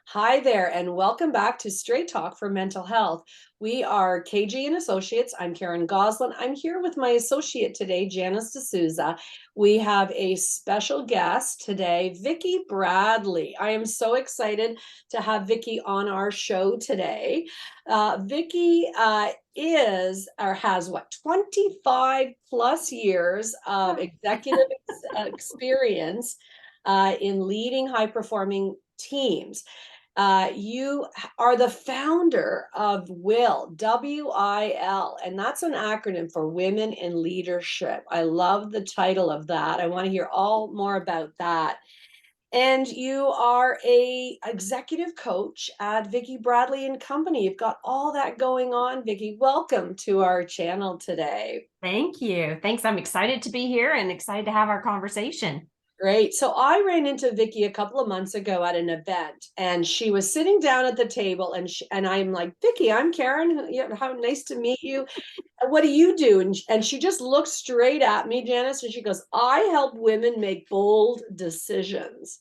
Hi there, and welcome back to Straight Talk for Mental Health. We are KG&Associates. I'm Karen Goslin. I'm here with my associate today, Janice D'Souza. We have a special guest today, Vicki Bradley. I am so excited to have Vicki on our show today. Vicki is or has 25 plus years of executive experience in leading high performing teams. You are the founder of WIL, WIL, and that's an acronym for Women in Leadership. I love the title of that. I want to hear all more about that. And you are a executive coach at Vicki Bradley and Company. You've got all that going on, Vicki. Welcome to our channel today. Thank you. Thanks. I'm excited to be here and excited to have our conversation. Great. So I ran into Vicki a couple of months ago at an event, and she was sitting down at the table, and I'm like, Vicki, I'm Karen. How nice to meet you. What do you do? And she just looked straight at me, Janice, and she goes, I help women make bold decisions.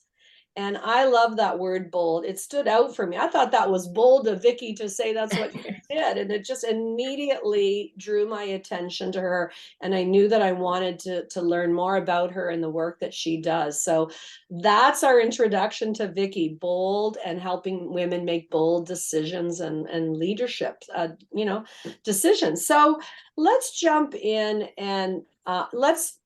And I love that word bold. It stood out for me. I thought that was bold of Vicki to say that's what she did. And it just immediately drew my attention to her. And I knew that I wanted to learn more about her and the work that she does. So that's our introduction to Vicki, bold and helping women make bold decisions and leadership, decisions. So let's jump in and let's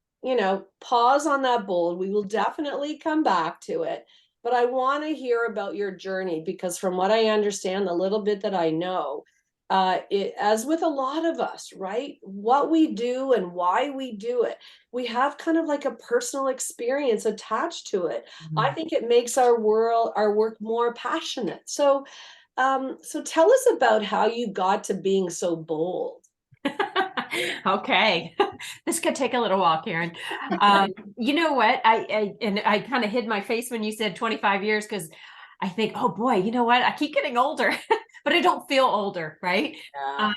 pause on that bold. We will definitely come back to it. But I want to hear about your journey because from what I understand, the little bit that I know, as with a lot of us, right? What we do and why we do it, we have kind of like a personal experience attached to it. I think it makes our work more passionate. So tell us about how you got to being so bold. Okay. This could take a little while, Karen. You know what? I kind of hid my face when you said 25 years because I think, oh boy, you know what? I keep getting older, but I don't feel older, right? Yeah.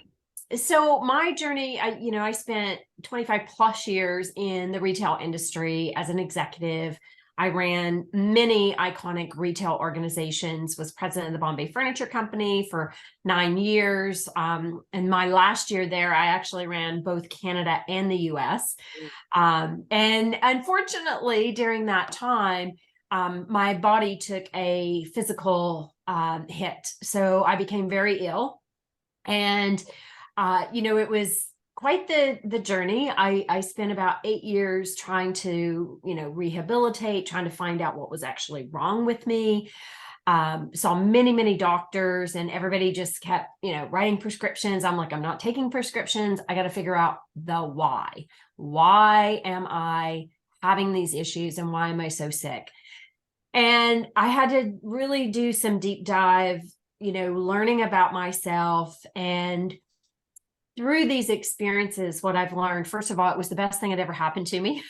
So my journey, I spent 25 plus years in the retail industry as an executive. I ran many iconic retail organizations, was president of the Bombay Furniture Company for 9 years. And my last year there, I actually ran both Canada and the US. And unfortunately, during that time, my body took a physical hit. So I became very ill. And it was quite the journey. I spent about 8 years trying to, rehabilitate, trying to find out what was actually wrong with me. Saw many doctors, and everybody just kept, writing prescriptions. I'm like, I'm not taking prescriptions. I got to figure out the why. Why am I having these issues and why am I so sick? And I had to really do some deep dive, learning about myself. And through these experiences, what I've learned, first of all, it was the best thing that ever happened to me.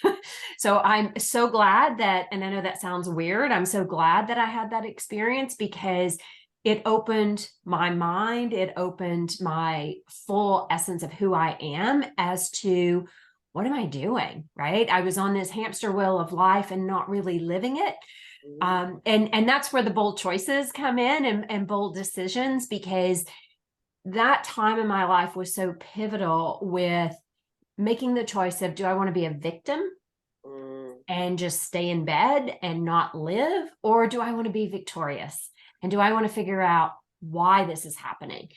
So I'm so glad that, and I know that sounds weird, I'm so glad that I had that experience because it opened my mind. It opened my full essence of who I am as to what am I doing, right? I was on this hamster wheel of life and not really living it. And that's where the bold choices come in and bold decisions, because that time in my life was so pivotal with making the choice of, do I want to be a victim and just stay in bed and not live? Or do I want to be victorious? And do I want to figure out why this is happening?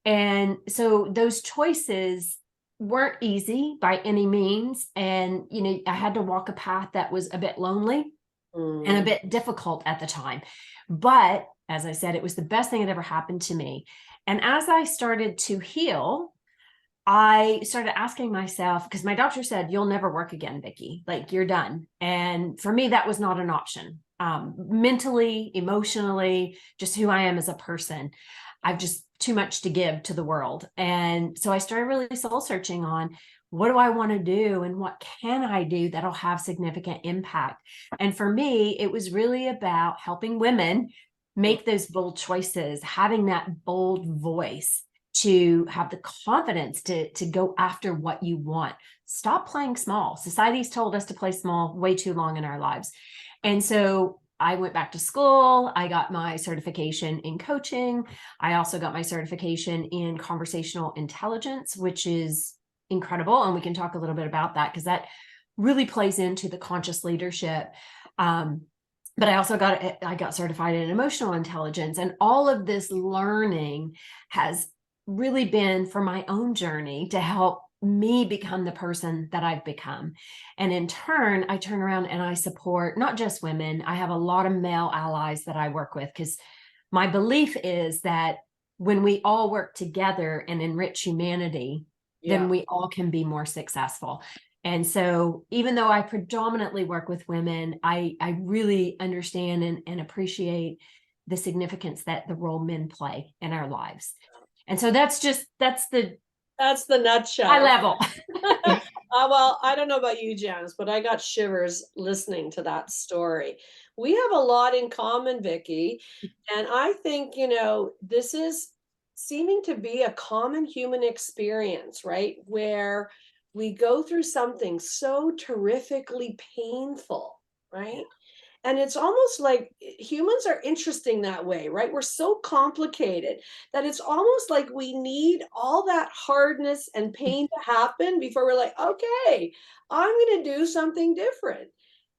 And so those choices weren't easy by any means. And, I had to walk a path that was a bit lonely and a bit difficult at the time. But as I said, it was the best thing that ever happened to me. And as I started to heal, I started asking myself, because my doctor said, you'll never work again, Vicki, like you're done. And for me, that was not an option. Mentally, emotionally, just who I am as a person. I've just too much to give to the world. And so I started really soul searching on, what do I want to do and what can I do that'll have significant impact? And for me, it was really about helping women make those bold choices, having that bold voice to have the confidence to go after what you want. Stop playing small. Society's told us to play small way too long in our lives. And so I went back to school. I got my certification in coaching. I also got my certification in conversational intelligence, which is incredible. And we can talk a little bit about that because that really plays into the conscious leadership. But I got certified in emotional intelligence, and all of this learning has really been for my own journey to help me become the person that I've become. And in turn, I turn around and I support not just women. I have a lot of male allies that I work with because my belief is that when we all work together and enrich humanity, then we all can be more successful. And so even though I predominantly work with women, I really understand and appreciate the significance that the role men play in our lives. And so that's the nutshell. high level. Well, I don't know about you, Janice, but I got shivers listening to that story. We have a lot in common, Vicki. And I think, this is seeming to be a common human experience, right? Where we go through something so terrifically painful, right? And it's almost like humans are interesting that way, right? We're so complicated that it's almost like we need all that hardness and pain to happen before we're like, okay, I'm going to do something different.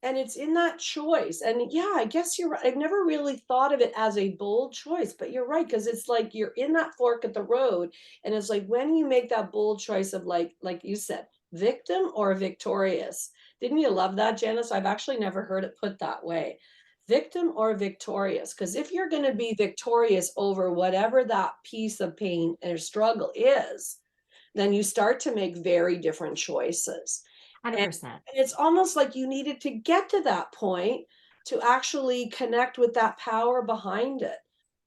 And it's in that choice. And yeah, I guess you're right. I've never really thought of it as a bold choice, but you're right, because it's like you're in that fork at the road. And it's like when you make that bold choice of like you said, victim or victorious. Didn't you love that, Janice? I've actually never heard it put that way. Victim or victorious? Because if you're going to be victorious over whatever that piece of pain or struggle is, then you start to make very different choices. 100%. And it's almost like you needed to get to that point to actually connect with that power behind it.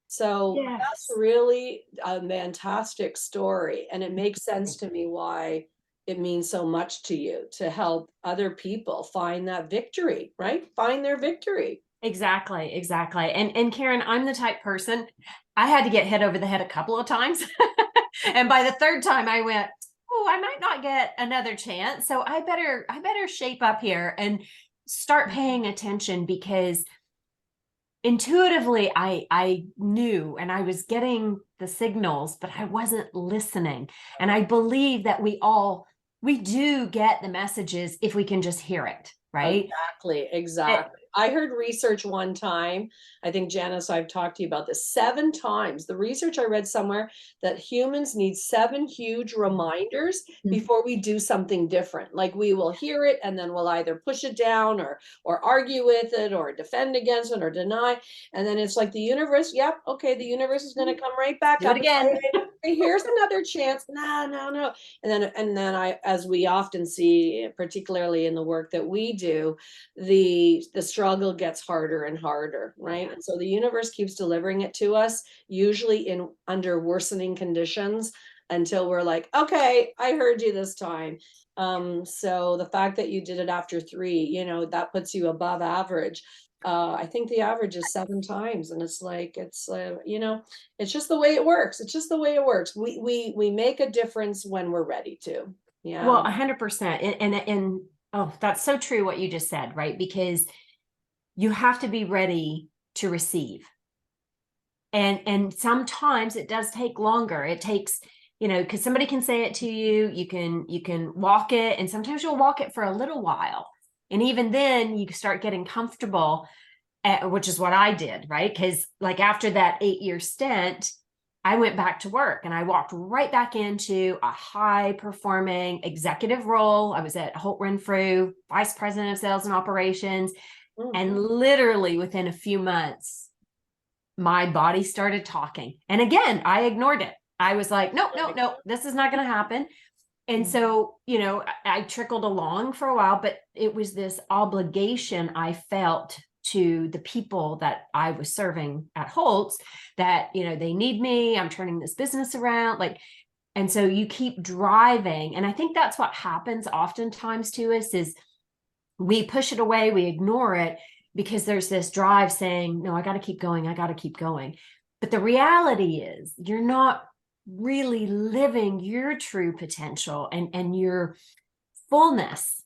So that's really a fantastic story. And it makes sense to me why it means so much to you to help other people find that victory, right? Find their victory. Exactly. And Karen, I'm the type person, I had to get hit over the head a couple of times. And by the third time I went, oh, I might not get another chance. So I better shape up here and start paying attention, because intuitively I knew and I was getting the signals, but I wasn't listening. And I believe that we do get the messages if we can just hear it, right? Exactly. I heard research one time. I think, Janice, I've talked to you about this 7 times. The research I read somewhere that humans need 7 huge reminders before we do something different. Like we will hear it and then we'll either push it down or argue with it or defend against it or deny. And then it's like the universe, yep, okay, the universe is going to come right back do up it again. Hey, here's another chance. No. And then as we often see, particularly in the work that we do, the struggle gets harder and harder, right? And so the universe keeps delivering it to us, usually in under worsening conditions, until we're like, okay, I heard you this time. So the fact that you did it after 3, that puts you above average. I think the average is 7 times, and it's like it's just the way it works. It's just the way it works. We make a difference when we're ready to. Yeah. Well, 100%. And oh, that's so true what you just said, right? Because you have to be ready to receive. And sometimes it does take longer. It takes, because somebody can say it to you, you can walk it, and sometimes you'll walk it for a little while. And even then you start getting comfortable, which is what I did, right? Because like after that 8-year stint, I went back to work and I walked right back into a high performing executive role. I was at Holt Renfrew, vice president of sales and operations. And literally within a few months, my body started talking. And again, I ignored it. I was like, nope, this is not going to happen. And so, I trickled along for a while, but it was this obligation I felt to the people that I was serving at Holt's that, they need me. I'm turning this business around. And so you keep driving. And I think that's what happens oftentimes to us is we push it away, we ignore it because there's this drive saying, no, I got to keep going. I got to keep going. But the reality is you're not really living your true potential and your fullness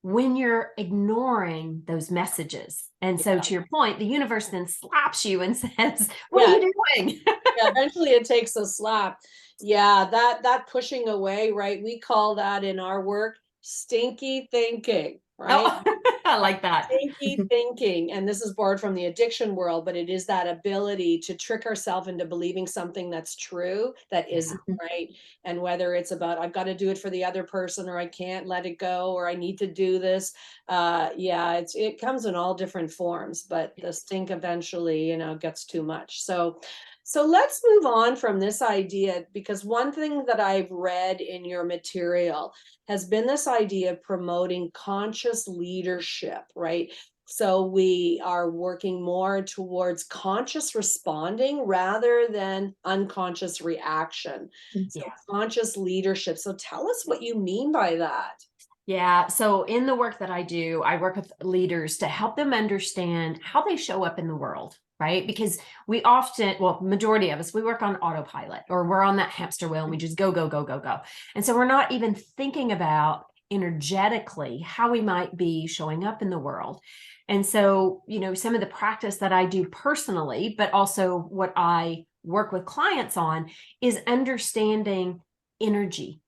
when you're ignoring those messages. And so to your point, the universe then slaps you and says, what Yeah. are you doing? Yeah, eventually it takes a slap. Yeah, that pushing away, right? We call that in our work stinky thinking, right? Oh, I like that. Stinky thinking. And this is borrowed from the addiction world, but it is that ability to trick ourselves into believing something that's true that isn't, right? And whether it's about I've got to do it for the other person, or I can't let it go, or I need to do this. Yeah, it comes in all different forms, but the stink eventually, gets too much. So let's move on from this idea, because one thing that I've read in your material has been this idea of promoting conscious leadership, right? So we are working more towards conscious responding rather than unconscious reaction. So Yeah. conscious leadership. So tell us what you mean by that. Yeah. So in the work that I do, I work with leaders to help them understand how they show up in the world, right? Because we often, well, majority of us, we work on autopilot, or we're on that hamster wheel and we just go, go, go, go, go. And so we're not even thinking about energetically how we might be showing up in the world. And so, some of the practice that I do personally, but also what I work with clients on, is understanding energy.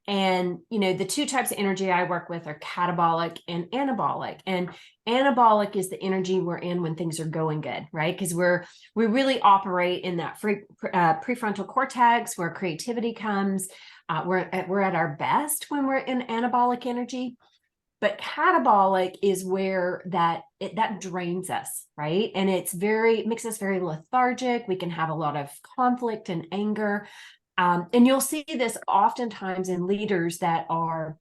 And, the two types of energy I work with are catabolic and anabolic. And anabolic is the energy we're in when things are going good, right? Because we really operate in that prefrontal cortex where creativity comes. We're at our best when we're in anabolic energy. But catabolic is where that drains us, right? And it makes us very lethargic. We can have a lot of conflict and anger. And you'll see this oftentimes in leaders that are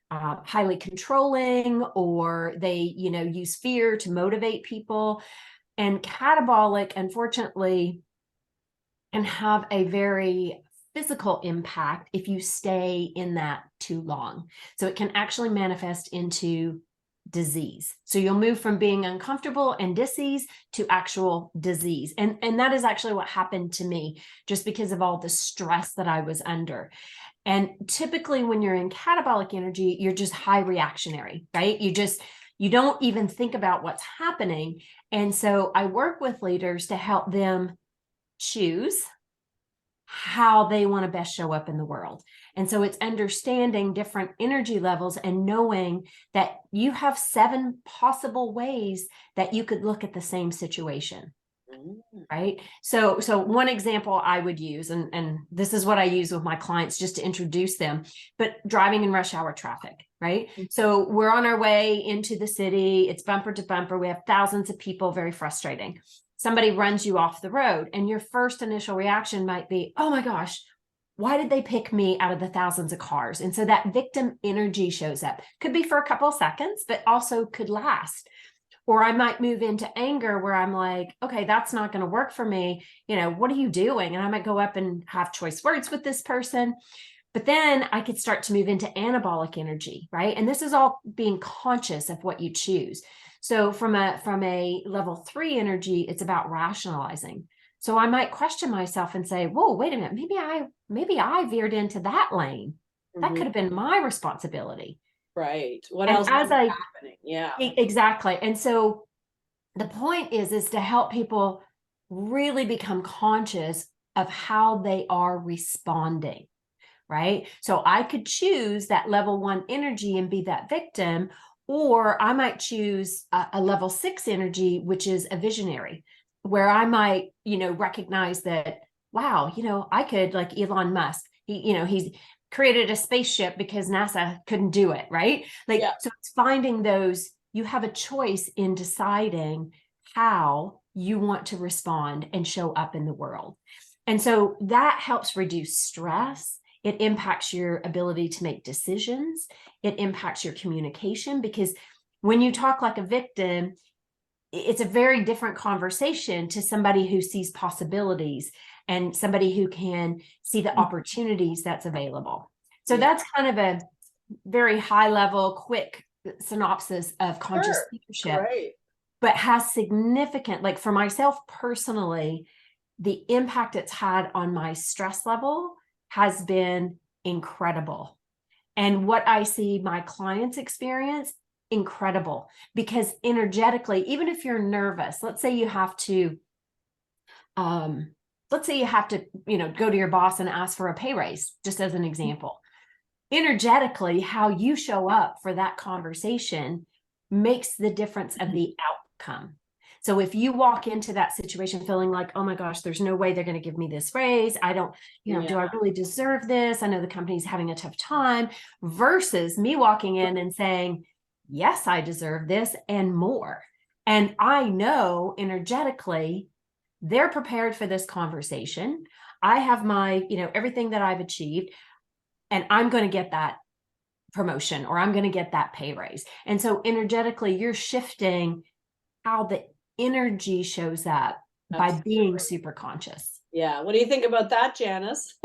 highly controlling, or they, use fear to motivate people. And catabolic, unfortunately, can have a very physical impact if you stay in that too long. So it can actually manifest into disease. So you'll move from being uncomfortable and disease to actual disease. And that is actually what happened to me, just because of all the stress that I was under. And typically when you're in catabolic energy, you're just high reactionary, right? You don't even think about what's happening. And so I work with leaders to help them choose how they want to best show up in the world. And so it's understanding different energy levels and knowing that you have 7 possible ways that you could look at the same situation. Right. So one example I would use, and this is what I use with my clients just to introduce them, but driving in rush hour traffic, right? So we're on our way into the city. It's bumper to bumper. We have thousands of people, very frustrating. Somebody runs you off the road, and your first initial reaction might be, oh my gosh, why did they pick me out of the thousands of cars? And so that victim energy shows up. Could be for a couple of seconds, but also could last. Or I might move into anger where I'm like, okay, that's not going to work for me. What are you doing? And I might go up and have choice words with this person. But then I could start to move into anabolic energy, right? And this is all being conscious of what you choose. So from a level 3 energy, it's about rationalizing. So I might question myself and say, whoa, wait a minute, maybe I veered into that lane. That could have been my responsibility. Right. What And else is happening? Yeah. Exactly. And so the point is to help people really become conscious of how they are responding, right? So I could choose that level 1 energy and be that victim, or I might choose a level 6 energy, which is a visionary, where I might, recognize that, wow, I could, like Elon Musk, he's created a spaceship because NASA couldn't do it, right? So it's finding those, you have a choice in deciding how you want to respond and show up in the world. And so that helps reduce stress. It impacts your ability to make decisions. It impacts your communication, because when you talk like a victim, it's a very different conversation to somebody who sees possibilities and somebody who can see the opportunities that's available. So that's kind of a very high level, quick synopsis of conscious leadership, right. but has significant, like for myself personally, the impact it's had on my stress level has been incredible. And what I see my clients experience incredible because energetically, even if you're nervous, let's say you have to, go to your boss and ask for a pay raise, just as an example. Energetically, how you show up for that conversation makes the difference of the outcome. So if you walk into that situation feeling like, oh my gosh, there's no way they're going to give me this raise. I don't, do I really deserve this? I know the company's having a tough time, versus me walking in and saying, yes, I deserve this and more. And I know energetically they're prepared for this conversation. I have my, everything that I've achieved, and I'm going to get that promotion or I'm going to get that pay raise. And so energetically, you're shifting how the energy shows up by being super conscious. Yeah. What do you think about that, Janice?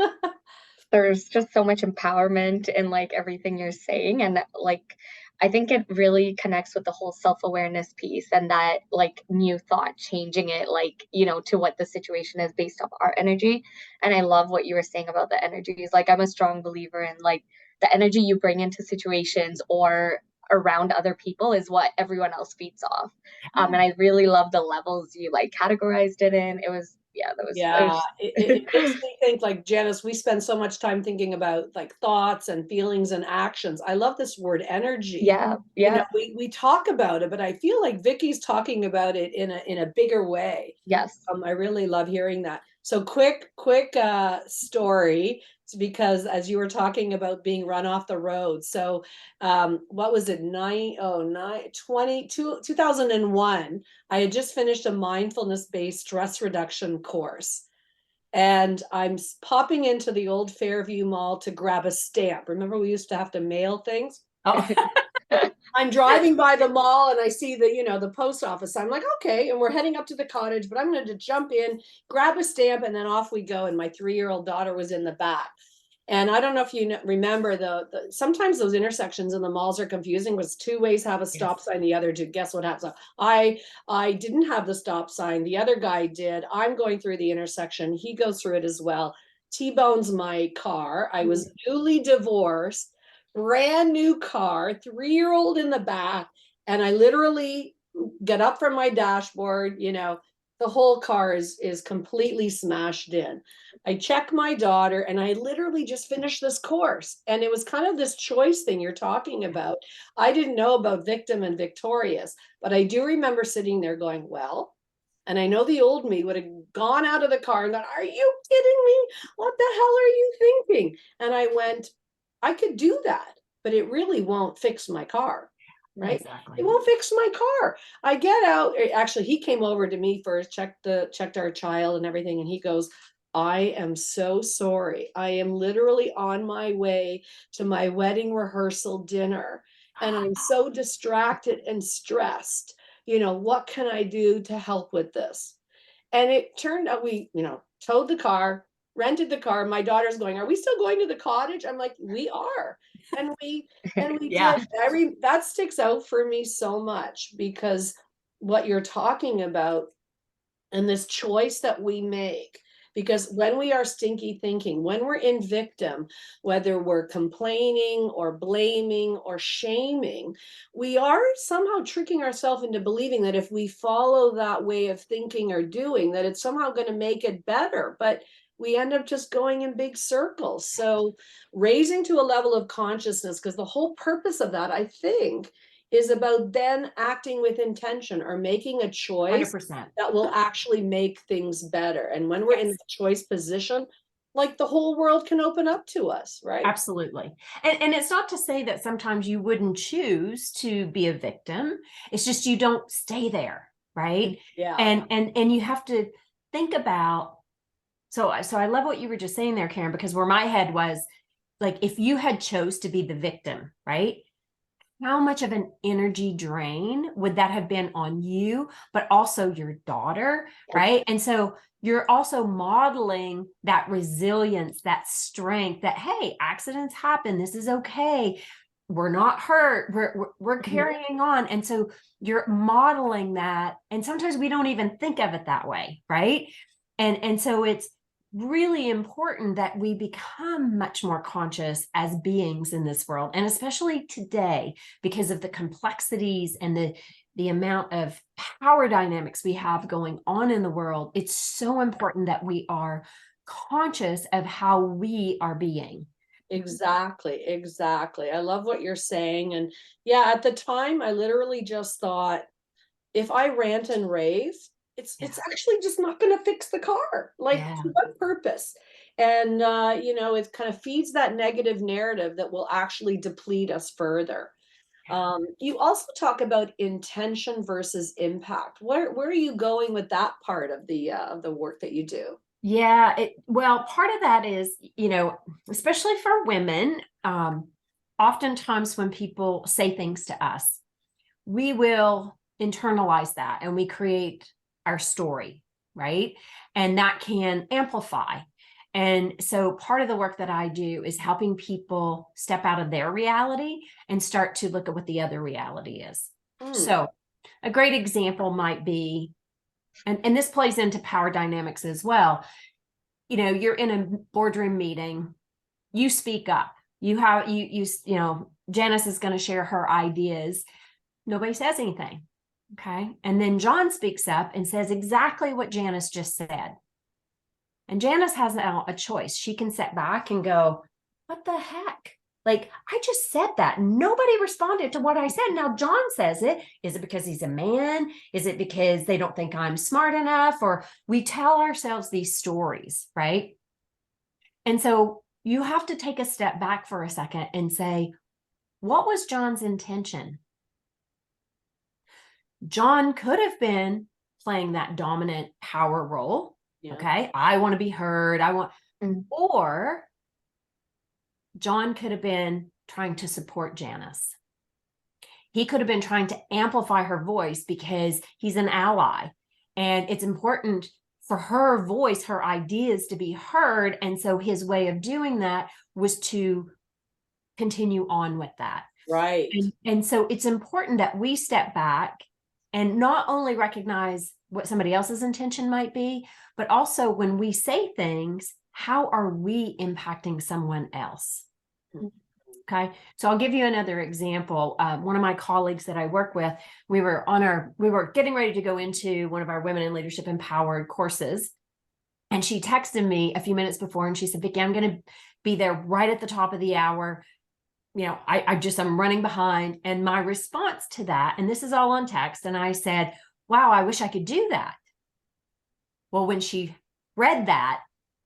There's just so much empowerment in like everything you're saying. And like, I think it really connects with the whole self-awareness piece and that like new thought, changing it, like, to what the situation is based off our energy. And I love what you were saying about the energies. Like, I'm a strong believer in like the energy you bring into situations or around other people is what everyone else feeds off. And I really love the levels you like categorized it in. It was, it makes me think, like, Janice, we spend so much time thinking about like thoughts and feelings and actions. I love this word energy. Yeah. We talk about it, but I feel like Vicki's talking about it in a bigger way. Yes. I really love hearing that. So quick story. It's because as you were talking about being run off the road. So what was it? 2001. I had just finished a mindfulness-based stress reduction course. And I'm popping into the old Fairview Mall to grab a stamp. Remember, we used to have to mail things? Oh. I'm driving by the mall and I see the post office. I'm like, okay. And we're heading up to the cottage, but I'm going to jump in, grab a stamp, and then off we go. And my 3-year-old daughter was in the back. And I don't know if you remember sometimes those intersections in the malls are confusing because 2 ways have a stop sign, the other two. Guess what happens? I didn't have the stop sign. The other guy did. I'm going through the intersection. He goes through it as well. T-bones my car. I was newly divorced, brand new car, 3-year-old in the back. And I literally get up from my dashboard, the whole car is completely smashed in. I check my daughter and I literally just finished this course. And it was kind of this choice thing you're talking about. I didn't know about victim and victorious, but I do remember sitting there going, well, and I know the old me would have gone out of the car and gone, are you kidding me? What the hell are you thinking? And I went, I could do that, but it really won't fix my car. Right? Exactly. It won't fix my car. I get out. Actually, he came over to me first, checked our child and everything. And he goes, I am so sorry. I am literally on my way to my wedding rehearsal dinner. And I'm so distracted and stressed. What can I do to help with this? And it turned out we, towed the car, rented the car. My daughter's going, are we still going to the cottage? I'm like, we are. And we Yeah. did. That sticks out for me so much because what you're talking about and this choice that we make, because when we are stinky thinking, when we're in victim, whether we're complaining or blaming or shaming, we are somehow tricking ourselves into believing that if we follow that way of thinking or doing, that it's somehow going to make it better. But we end up just going in big circles. So raising to a level of consciousness, because the whole purpose of that, I think, is about then acting with intention or making a choice 100%. that will actually make things better. And when we're in the choice position, like the whole world can open up to us, right? Absolutely. And it's not to say that sometimes you wouldn't choose to be a victim. It's just you don't stay there, right? Yeah. And you have to think about, so I love what you were just saying there, Karen, because where my head was, like, if you had chose to be the victim, right? How much of an energy drain would that have been on you, but also your daughter, right? And so you're also modeling that resilience, that strength, that, hey, accidents happen. This is okay. We're not hurt. We're carrying on. And so you're modeling that. And sometimes we don't even think of it that way, right? And so it's really important that we become much more conscious as beings in this world, and especially today, because of the complexities and the amount of power dynamics we have going on in the world. It's so important that we are conscious of how we are being. Exactly, exactly. I love what you're saying. And yeah, at the time, I literally just thought, if I rant and rave, it's actually just not going to fix the car. Like, Yeah. to what purpose? And it kind of feeds that negative narrative that will actually deplete us further. You also talk about intention versus impact. Where are you going with that part of the work that you do? Yeah, well, part of that is, especially for women, oftentimes when people say things to us, we will internalize that and we create our story, right? And that can amplify. And so part of the work that I do is helping people step out of their reality and start to look at what the other reality is. So a great example might be, and this plays into power dynamics as well. You're in a boardroom meeting, you speak up, Janice is going to share her ideas. Nobody says anything. Okay. And then John speaks up and says exactly what Janice just said. And Janice has now a choice. She can sit back and go, what the heck? Like, I just said that. Nobody responded to what I said. Now John says it. Is it because he's a man? Is it because they don't think I'm smart enough? Or we tell ourselves these stories, right? And so you have to take a step back for a second and say, what was John's intention? John could have been playing that dominant power role. Yeah. Okay. I want to be heard. Or John could have been trying to support Janice. He could have been trying to amplify her voice because he's an ally. And it's important for her voice, her ideas to be heard. And so his way of doing that was to continue on with that. Right. And so it's important that we step back and not only recognize what somebody else's intention might be, but also when we say things, how are we impacting someone else? Okay. So I'll give you another example. One of my colleagues that I work with, we were getting ready to go into one of our Women in Leadership Empowered courses. And she texted me a few minutes before and she said, Vicki, I'm going to be there right at the top of the hour. I'm running behind. And my response to that, and this is all on text, and I said, wow, I wish I could do that. Well, when she read that,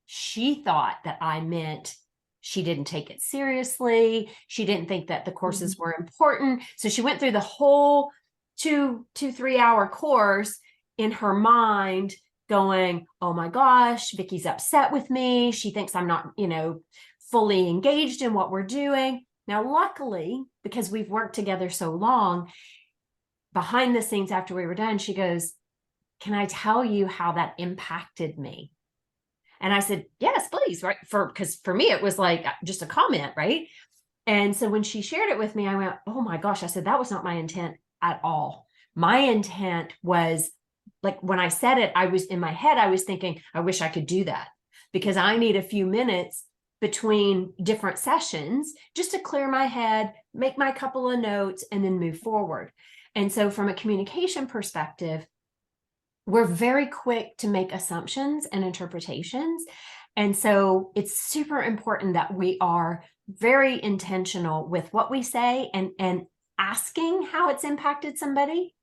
she thought that I meant she didn't take it seriously. She didn't think that the courses were important. So she went through the whole 3 hour course in her mind going, oh my gosh, Vicki's upset with me. She thinks I'm not, fully engaged in what we're doing. Now, luckily, because we've worked together so long, behind the scenes after we were done, she goes, can I tell you how that impacted me? And I said, yes, please, right? Because for me, it was like just a comment, right? And so when she shared it with me, I went, oh my gosh, I said, that was not my intent at all. My intent was, like, when I said it, I was in my head, I was thinking, I wish I could do that because I need a few minutes between different sessions just to clear my head, make my couple of notes, and then move forward. And so from a communication perspective, we're very quick to make assumptions and interpretations. And so it's super important that we are very intentional with what we say and asking how it's impacted somebody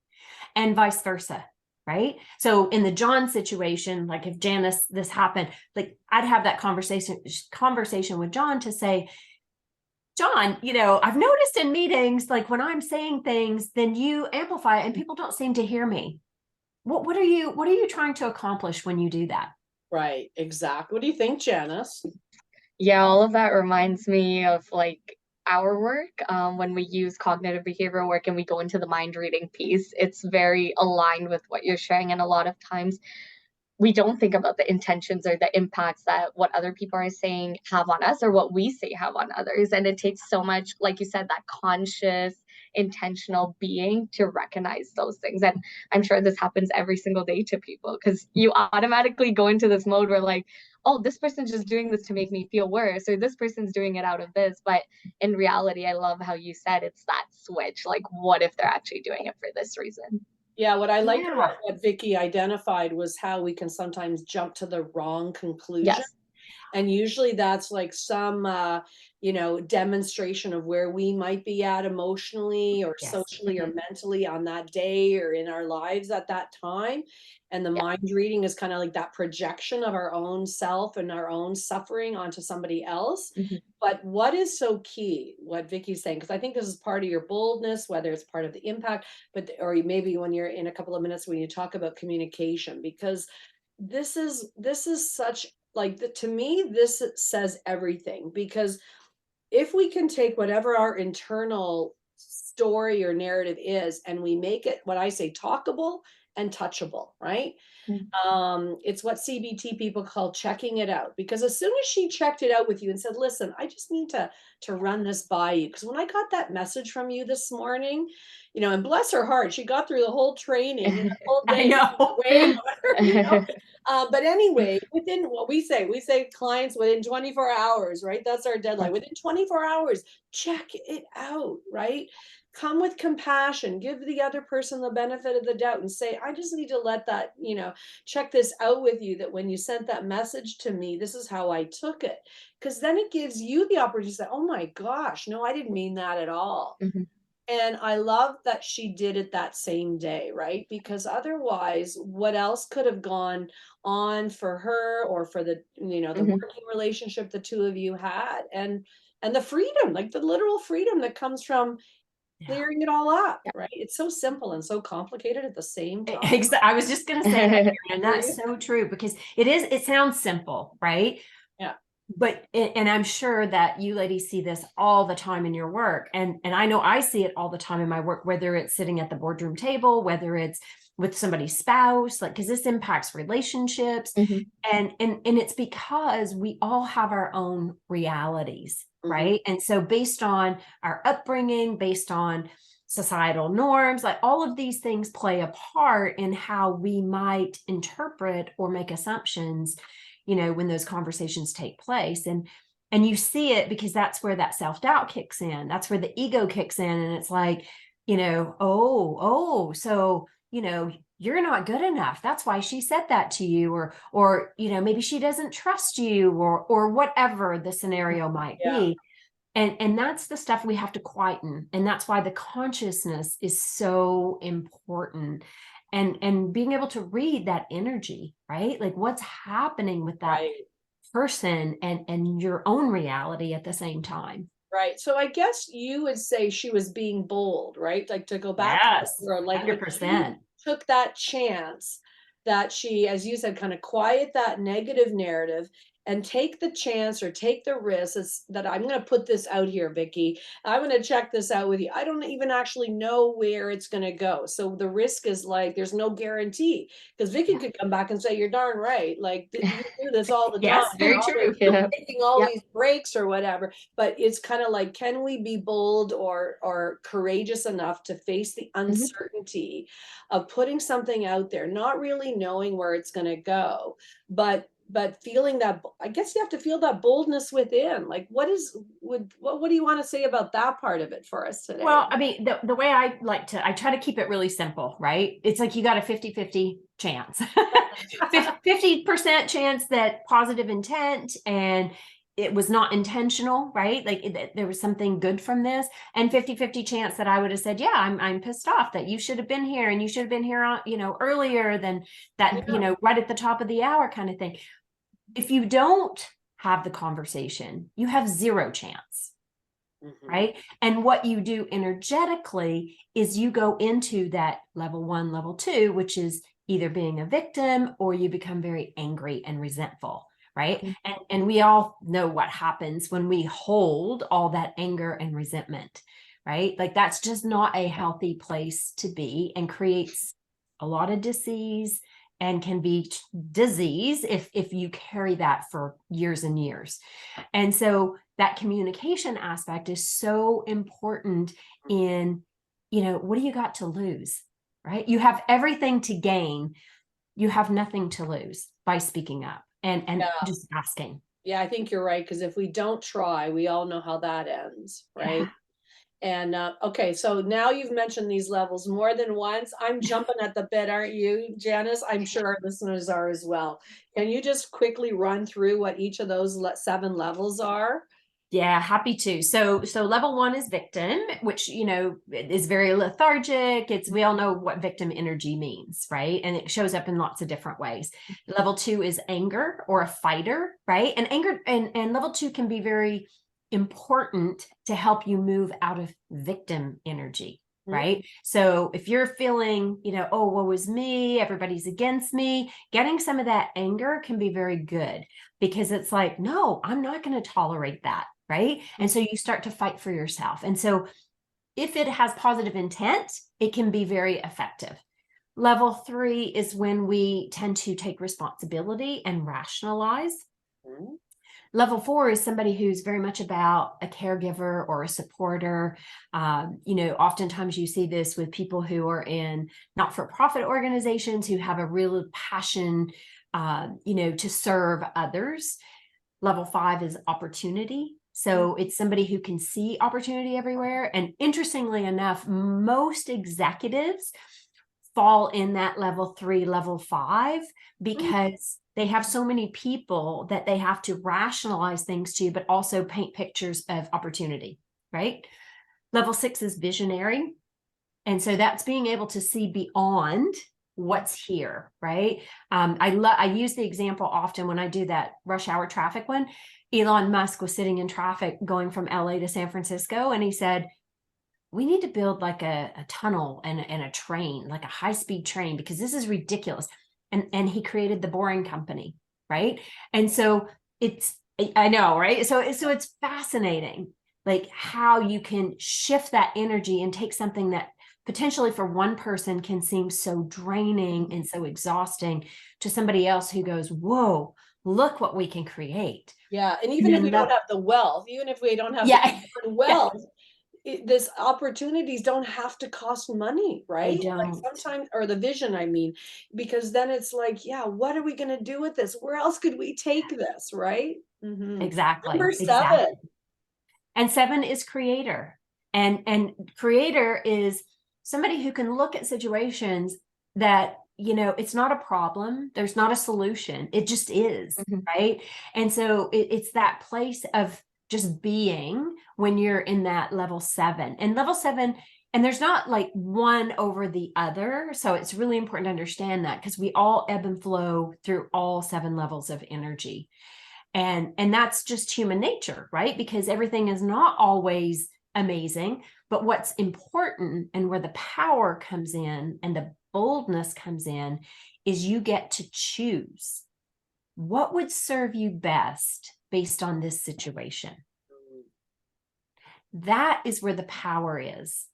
and vice versa. Right. So in the John situation, like if Janice, this happened, like I'd have that conversation with John to say, John, I've noticed in meetings, like when I'm saying things, then you amplify it and people don't seem to hear me. What are you trying to accomplish when you do that? Right. Exactly. What do you think, Janice? Yeah, all of that reminds me of like our work when we use cognitive behavioral work and we go into the mind reading piece. It's very aligned with what you're sharing. And a lot of times we don't think about the intentions or the impacts that what other people are saying have on us or what we say have on others. And it takes so much, like you said, that conscious, intentional being to recognize those things. And I'm sure this happens every single day to people because you automatically go into this mode where like, oh, this person's just doing this to make me feel worse, or this person's doing it out of this. But in reality, I love how you said it's that switch. Like, what if they're actually doing it for this reason? Yeah, what I liked about Yeah. what Vicky identified was how we can sometimes jump to the wrong conclusion. Yes. And usually that's like some, demonstration of where we might be at emotionally or Yes. socially or Mhm. mentally on that day or in our lives at that time. And the Yeah. mind reading is kind of like that projection of our own self and our own suffering onto somebody else. Mhm. But what is so key, what Vicky's saying, because I think this is part of your boldness, whether it's part of the impact, but or maybe when you're in a couple of minutes when you talk about communication, because this is such like to me this says everything, because if we can take whatever our internal story or narrative is and we make it what I say talkable and touchable, right? Mhm. It's what CBT people call checking it out. Because as soon as she checked it out with you and said, "Listen, I just need to run this by you," because when I got that message from you this morning, and bless her heart, she got through the whole training and the whole I day know. weighing on her. But anyway, within what we say clients within 24 hours, right? That's our deadline. Within 24 hours, check it out, right? Come with compassion, give the other person the benefit of the doubt and say, I just need to let that, check this out with you, that when you sent that message to me, this is how I took it. Because then it gives you the opportunity to say, oh my gosh, no, I didn't mean that at all. Mhm. And I love that she did it that same day, right? Because otherwise, what else could have gone on for her or for the Mhm. working relationship the two of you had? And the freedom, like the literal freedom that comes from Yeah. clearing it all up, Yeah. right? It's so simple and so complicated at the same time. I was just going to say that, Karen, and Were that's you? so true because it sounds simple, right? Yeah. But and I'm sure that you ladies see this all the time in your work, and I know I see it all the time in my work, whether it's sitting at the boardroom table, whether it's with somebody's spouse, like, because this impacts relationships. Mhm. And it's because we all have our own realities, Mhm. right? And so based on our upbringing, based on societal norms, like all of these things play a part in how we might interpret or make assumptions, when those conversations take place. And you see it because that's where that self-doubt kicks in. That's where the ego kicks in. And it's like, so, you're not good enough. That's why she said that to you, or maybe she doesn't trust you, or whatever the scenario might Yeah. be. And that's the stuff we have to quieten. And that's why the consciousness is so important. And being able to read that energy, right? Like what's happening with that Right. person and your own reality at the same time. Right. So I guess you would say she was being bold, right? Like to go back to the Yes, word, like when she 100%. took that chance that she, as you said, kind of quiet that negative narrative and take the chance or take the risk that I'm going to put this out here, Vicky. I'm going to check this out with you. I don't even actually know where it's going to go. So the risk is like, there's no guarantee, because Vicky Yeah. could come back and say, you're darn right. Like you do this all the time. Yes, You're very always true. Yeah. taking all Yeah. these breaks or whatever. But it's kind of like, can we be bold or courageous enough to face the Mhm. uncertainty of putting something out there, not really knowing where it's going to go, but feeling that, I guess you have to feel that boldness within. Like what do you want to say about that part of it for us today? Well, I mean, the way I try to keep it really simple, right? It's like you got a 50-50 chance, 50% chance that positive intent and it was not intentional, right? Like there was something good from this, and 50-50 chance that I would have said, yeah, I'm pissed off that you should have been here and you should have been here on, earlier than that, Yeah. right at the top of the hour kind of thing. If you don't have the conversation, you have zero chance. Mhm. Right. And what you do energetically is you go into that level 1, level 2, which is either being a victim or you become very angry and resentful. Right. Mhm. And we all know what happens when we hold all that anger and resentment. Right. Like that's just not a healthy place to be, and creates a lot of disease and can be disease if you carry that for years and years. And so that communication aspect is so important in, what do you got to lose, right? You have everything to gain. You have nothing to lose by speaking up. and Yeah. just asking. Yeah, I think you're right. Because if we don't try, we all know how that ends, right? Yeah. And okay, so now you've mentioned these levels more than once. I'm jumping at the bit, aren't you, Janice? I'm sure our listeners are as well. Can you just quickly run through what each of those 7 levels are? Yeah, happy to. So level 1 is victim, which, is very lethargic. We all know what victim energy means, right? And it shows up in lots of different ways. Level 2 is anger or a fighter, right? And anger and level 2 can be very important to help you move out of victim energy. Right. So if you're feeling, oh, woe is me, everybody's against me, getting some of that anger can be very good, because it's like, no, I'm not going to tolerate that. Right. And so you start to fight for yourself. And so if it has positive intent, it can be very effective. Level 3 is when we tend to take responsibility and rationalize. Level 4 is somebody who's very much about a caregiver or a supporter. Oftentimes you see this with people who are in not-for-profit organizations who have a real passion, to serve others. Level 5 is opportunity. So it's somebody who can see opportunity everywhere. And interestingly enough, most executives fall in that level 3, level 5, because they have so many people that they have to rationalize things to, but also paint pictures of opportunity, right? Level 6 is visionary. And so that's being able to see beyond what's here, right? I use the example often when I do that rush hour traffic one. Elon Musk was sitting in traffic going from LA to San Francisco, and he said, we need to build like a tunnel and a train, like a high-speed train, because this is ridiculous. And he created the Boring Company, right? And so I know, right? So it's fascinating, like how you can shift that energy and take something that potentially for one person can seem so draining and so exhausting to somebody else who goes, whoa, look what we can create. Yeah. And even if we don't have the wealth, even if we don't have Yeah. the wealth, this opportunities don't have to cost money, right? They Like don't. sometimes, or the vision, I mean, because then it's like, yeah, what are we going to do with this? Where else could we take this, right? Exactly. Number Exactly. 7. And 7 is creator. And creator is somebody who can look at situations that, it's not a problem. There's not a solution. It just is, right? And so it's that place of just being when you're in that level 7. And level 7, and there's not like one over the other. So it's really important to understand that, because we all ebb and flow through all 7 levels of energy. And that's just human nature, right? Because everything is not always amazing. But what's important, and where the power comes in and the boldness comes in, is you get to choose what would serve you best based on this situation. That is where the power is.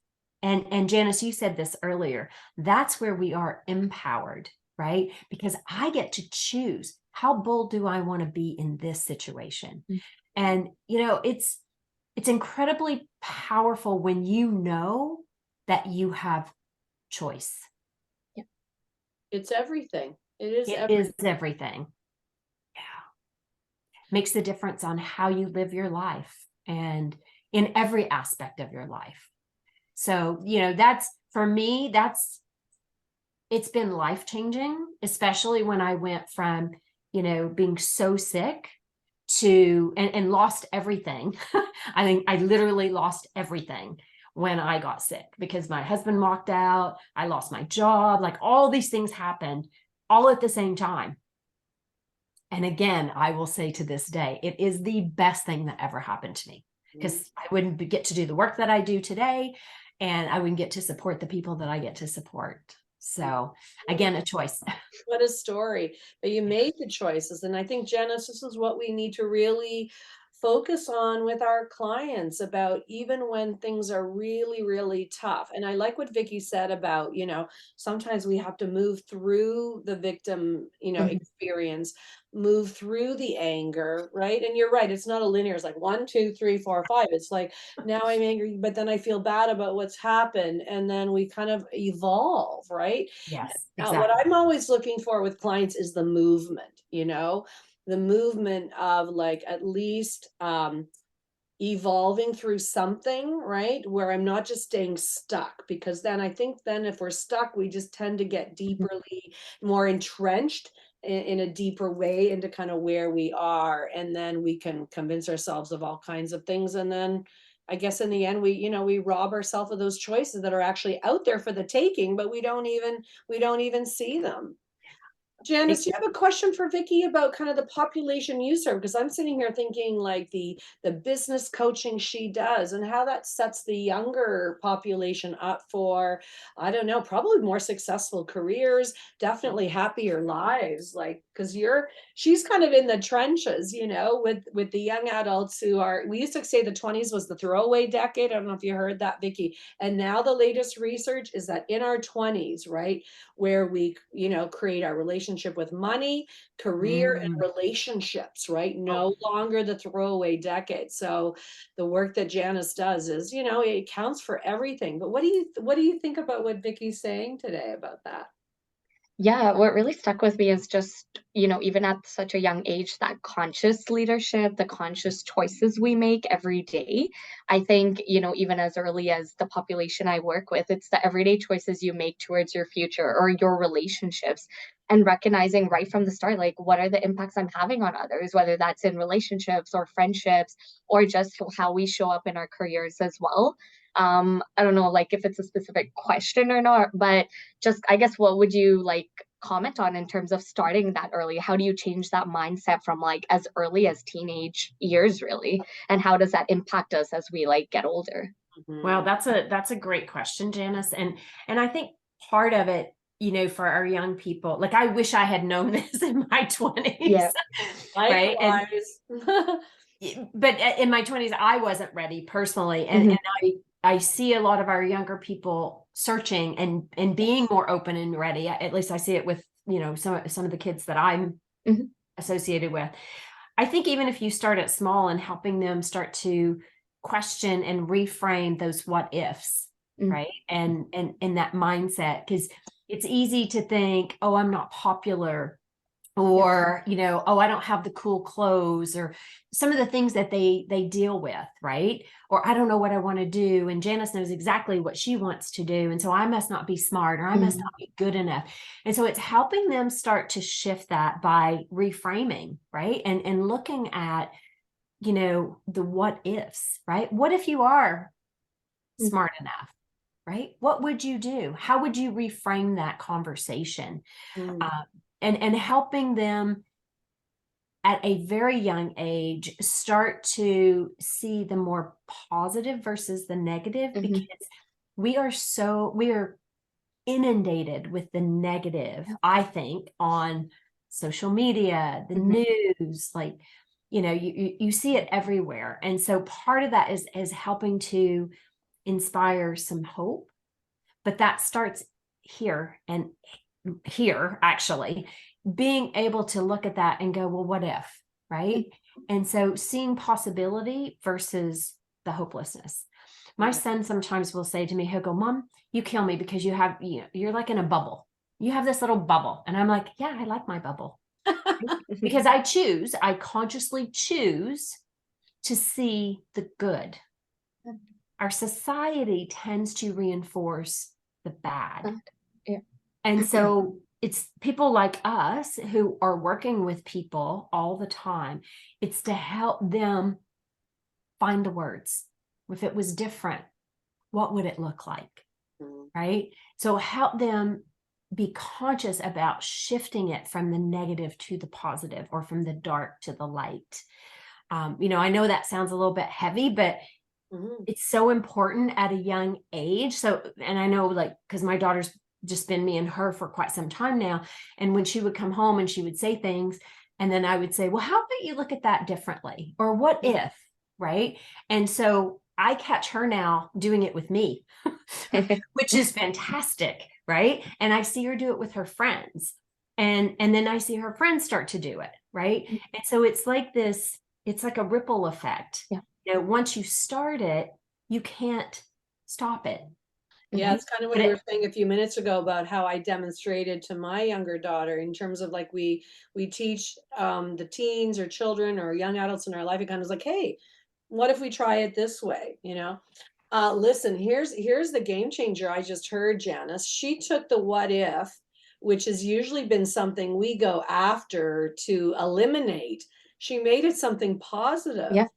And Janice, you said this earlier, that's where we are empowered, right? Because I get to choose, how bold do I want to be in this situation? And, it's incredibly powerful when you know that you have choice. Yeah. It's everything. It is everything. Yeah. Makes the difference on how you live your life and in every aspect of your life. So, that's, for me, it's been life-changing, especially when I went from, being so sick to, and lost everything. I think I literally lost everything when I got sick, because my husband walked out, I lost my job, like all these things happened all at the same time. And again, I will say to this day, it is the best thing that ever happened to me, because I wouldn't get to do the work that I do today, and I wouldn't get to support the people that I get to support. So again, a choice. What a story. But you made the choices. And I think, Janice, this is what we need to really focus on with our clients, about even when things are really, really tough. And I like what Vicki said about, sometimes we have to move through the victim, experience, move through the anger, right? And you're right. It's not a linear, it's like 1, 2, 3, 4, 5. It's like, now I'm angry, but then I feel bad about what's happened. And then we kind of evolve, right? Yes, What exactly. I'm always looking for with clients is the movement, the movement of like at least evolving through something, right? Where I'm not just staying stuck, because then I think then if we're stuck, we just tend to get deeperly more entrenched in a deeper way into kind of where we are. And then we can convince ourselves of all kinds of things. And then I guess in the end, we rob ourselves of those choices that are actually out there for the taking, but we don't even see them. Janice, do you have a question for Vicki about kind of the population you serve? Because I'm sitting here thinking like the business coaching she does and how that sets the younger population up for, I don't know, probably more successful careers, definitely happier lives. Like, because she's kind of in the trenches, with the young adults who are. We used to say the 20s was the throwaway decade. I don't know if you heard that, Vicki. And now the latest research is that in our 20s, right, where we create our relationship with money, career, and relationships, right? No longer the throwaway decade. So the work that Janice does is, it counts for everything. But what do you think about what Vicki's saying today about that? Yeah, what really stuck with me is just, even at such a young age, that conscious leadership, the conscious choices we make every day. I think, even as early as the population I work with, it's the everyday choices you make towards your future or your relationships, and recognizing right from the start, like, what are the impacts I'm having on others, whether that's in relationships or friendships or just how we show up in our careers as well. I don't know, like, if it's a specific question or not, but just, I guess, what would you like comment on in terms of starting that early? How do you change that mindset from like as early as teenage years, really? And how does that impact us as we like get older? Well, that's a great question, Janice. And I think part of it, for our young people, like I wish I had known this in my 20s. Yeah. Right. Likewise. But in my 20s, I wasn't ready personally. And, Mhm. and I see a lot of our younger people searching and being more open and ready. At least I see it with, some of the kids that I'm Mhm. associated with. I think even if you start at small and helping them start to question and reframe those what ifs, Mm. right? And that mindset, because it's easy to think, oh, I'm not popular, or oh, I don't have the cool clothes, or some of the things that they deal with, right? Or I don't know what I want to do, and Janice knows exactly what she wants to do, and so I must not be smart, or I must not be good enough. And so it's helping them start to shift that by reframing, right? And looking at the what ifs, right? What if you are Mm. smart enough, right? What would you do? How would you reframe that conversation? Mm. And helping them at a very young age start to see the more positive versus the negative, Mhm. because we are inundated with the negative, I think, on social media, the news, like, you see it everywhere. And so part of that is helping to inspire some hope, but that starts here and here, actually, being able to look at that and go, well, what if, right? And so seeing possibility versus the hopelessness. My son sometimes will say to me, he'll go, Mom, you kill me because you're like in a bubble. You have this little bubble. And I'm like, yeah, I like my bubble. Because I consciously choose to see the good. Our society tends to reinforce the bad. Yeah. And so it's people like us who are working with people all the time. It's to help them find the words. If it was different, what would it look like? Right? So help them be conscious about shifting it from the negative to the positive, or from the dark to the light. I know that sounds a little bit heavy, but it's so important at a young age. So, and I know, like, because my daughter's just been me and her for quite some time now. And when she would come home and she would say things, and then I would say, well, how about you look at that differently? Or what if, right? And so I catch her now doing it with me, which is fantastic, right? And I see her do it with her friends. And then I see her friends start to do it, right? And so it's like this, it's like a ripple effect. Yeah. Once you start it, you can't stop it. Yeah, it's kind of what But you were saying a few minutes ago about how I demonstrated to my younger daughter in terms of like we teach the teens or children or young adults in our life. It kind of was like, hey, what if we try it this way? Listen, here's the game changer I just heard, Janice. She took the what if, which has usually been something we go after to eliminate. She made it something positive. Yeah.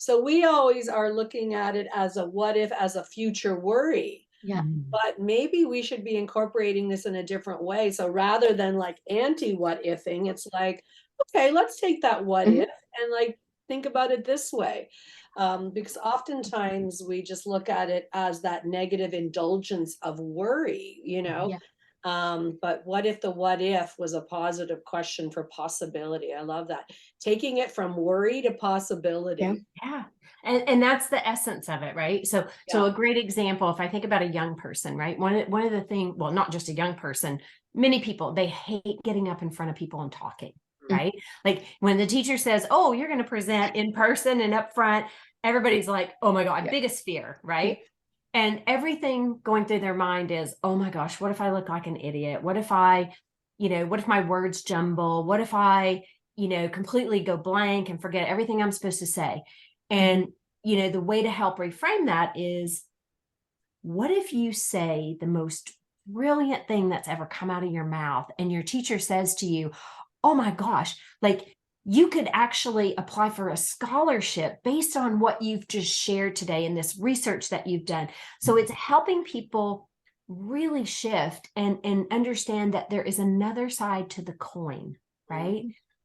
So we always are looking at it as a what if, as a future worry. Yeah. But maybe we should be incorporating this in a different way. So rather than like anti what ifing, it's like, okay, let's take that what Mhm. if and like think about it this way. Because oftentimes we just look at it as that negative indulgence of worry, Yeah. But what if the what if was a positive question for possibility? I love that. Taking it from worry to Yeah. possibility. yeah. And that's the essence of it, right? So Yeah. a great example, if I think about a young person, right? One of the things, well, not just a young person, many people, they hate getting up in front of people and talking, Mm. right? Like when the teacher says, oh, you're going to present in person and up front, everybody's like, oh my God, Yeah. biggest fear, Yeah. right? And everything going through their mind is, oh my gosh, what if I look like an idiot? What if what if my words jumble? What if I, completely go blank and forget everything I'm supposed to say? And, the way to help reframe that is, what if you say the most brilliant thing that's ever come out of your mouth and your teacher says to you, oh my gosh, like you could actually apply for a scholarship based on what you've just shared today and this research that you've done. So it's helping people really shift and understand that there is another side to the coin, right?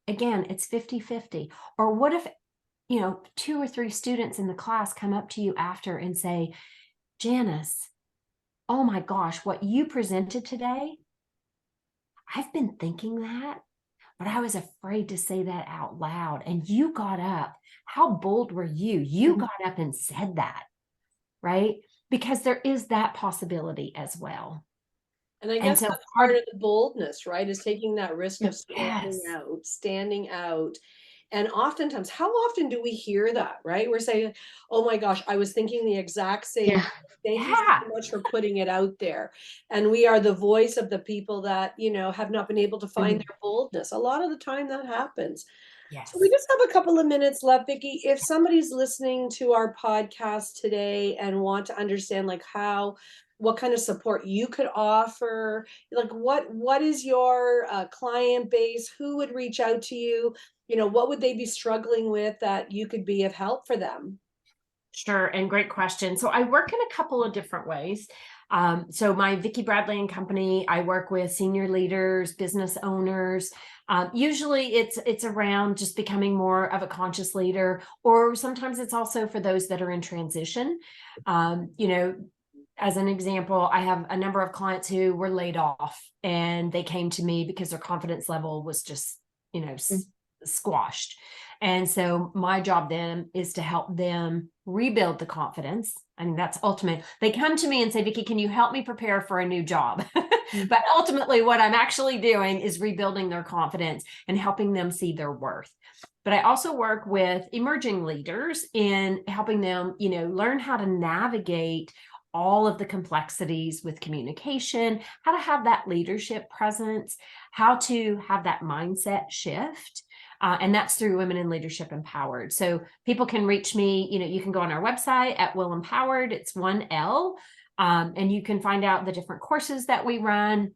Again, it's 50-50. Or what if, 2 or 3 students in the class come up to you after and say, Janice, oh my gosh, what you presented today, I've been thinking that, but I was afraid to say that out loud. And you got up. How bold were you? You got up and said that, right? Because there is that possibility as well. And I And guess so that's part part of the boldness, right? Is taking that risk of yes. standing out. And oftentimes, how often do we hear that, right? We're saying, oh my gosh, I was thinking the exact same. Yeah. Thank you Yeah. so much for putting it out there. And we are the voice of the people that, have not been able to find their boldness. A lot of the time that happens. So we Yes. just have a couple of minutes left, Vicki. If somebody's listening to our podcast today and want to understand like what kind of support you could offer, like what is your client base? Who would reach out to you? What would they be struggling with that you could be of help for them? Sure. And great question. So I work in a couple of different ways. So my Vicki Bradley and company, I work with senior leaders, business owners. Usually it's around just becoming more of a conscious leader, or sometimes it's also for those that are in transition. As an example, I have a number of clients who were laid off and they came to me because their confidence level was just, squashed. And so my job then is to help them rebuild the confidence. I mean, that's ultimate. They come to me and say, Vicki, can you help me prepare for a new job? But ultimately, what I'm actually doing is rebuilding their confidence and helping them see their worth. But I also work with emerging leaders in helping them, learn how to navigate all of the complexities with communication, how to have that leadership presence, how to have that mindset shift. And that's through Women in Leadership Empowered. So people can reach me, you can go on our website at WIL Empowered, it's 1L, and you can find out the different courses that we run.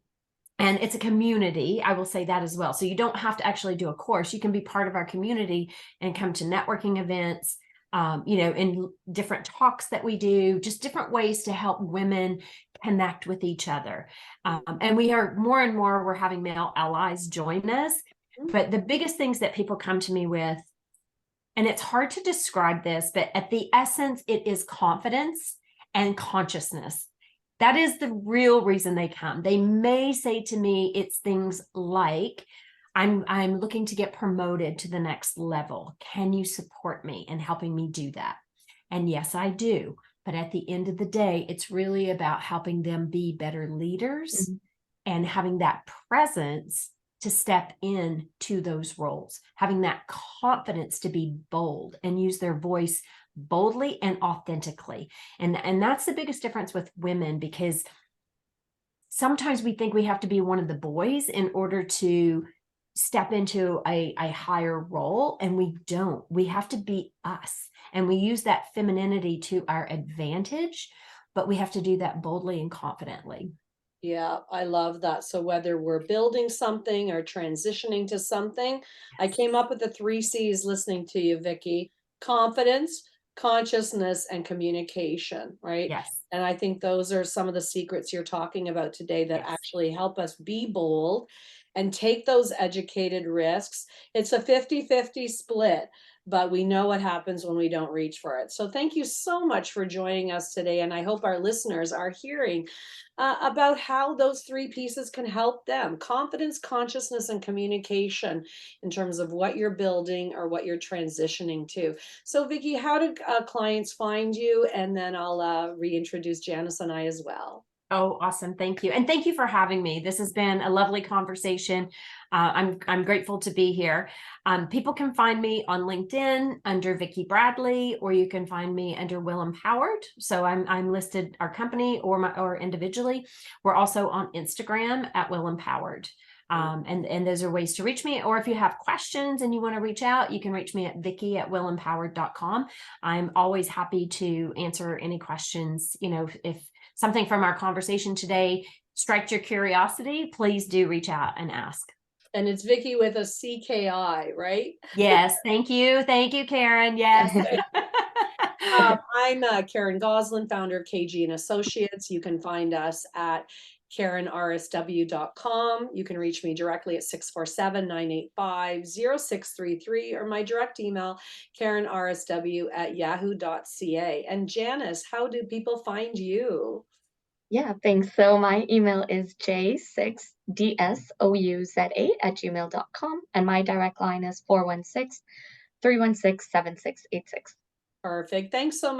And it's a community, I will say that as well. So you don't have to actually do a course. You can be part of our community and come to networking events, in different talks that we do, just different ways to help women connect with each other. And we are more and more, we're having male allies join us. But the biggest things that people come to me with, and it's hard to describe this, but at the essence, it is confidence and consciousness. That is the real reason they come. They may say to me, it's things like, I'm looking to get promoted to the next level. Can you support me in helping me do that? And yes, I do. But at the end of the day, it's really about helping them be better leaders and having that presence to step in to those roles, having that confidence to be bold and use their voice boldly and authentically. And that's the biggest difference with women, because sometimes we think we have to be one of the boys in order to step into a higher role, and we don't. We have to be us, and we use that femininity to our advantage, but we have to do that boldly and confidently. Yeah, I love that. So whether we're building something or transitioning to something, I came up with the 3 C's listening to you, Vicki: confidence, consciousness, and communication, right? Yes. And I think those are some of the secrets you're talking about today that Yes. actually help us be bold and take those educated risks. It's a 50-50 split, but we know what happens when we don't reach for it. So thank you so much for joining us today. And I hope our listeners are hearing about how those 3 pieces can help them: confidence, consciousness, and communication, in terms of what you're building or what you're transitioning to. So, Vicki, how do clients find you? And then I'll reintroduce Janice and I as well. Oh, awesome. Thank you. And thank you for having me. This has been a lovely conversation. I'm grateful to be here. People can find me on LinkedIn under Vicki Bradley, or you can find me under WIL Empowered. So I'm listed our company or individually. We're also on Instagram at WIL Empowered. And those are ways to reach me. Or if you have questions and you want to reach out, you can reach me at Vicki@WILEmpowered.com. I'm always happy to answer any questions. If something from our conversation today striked your curiosity, please do reach out and ask. And it's Vicki with a CKI, right? Yes. Thank you. Thank you, Karen. Yes. I'm Karen Goslin, founder of KG&Associates. You can find us at KarenRSW.com. You can reach me directly at 647-985-0633, or my direct email, KarenRSW@yahoo.ca. And Janice, how do people find you? Yeah, thanks. So my email is j6dsouza@gmail.com, and my direct line is 416-316-7686. Perfect. Thanks so much.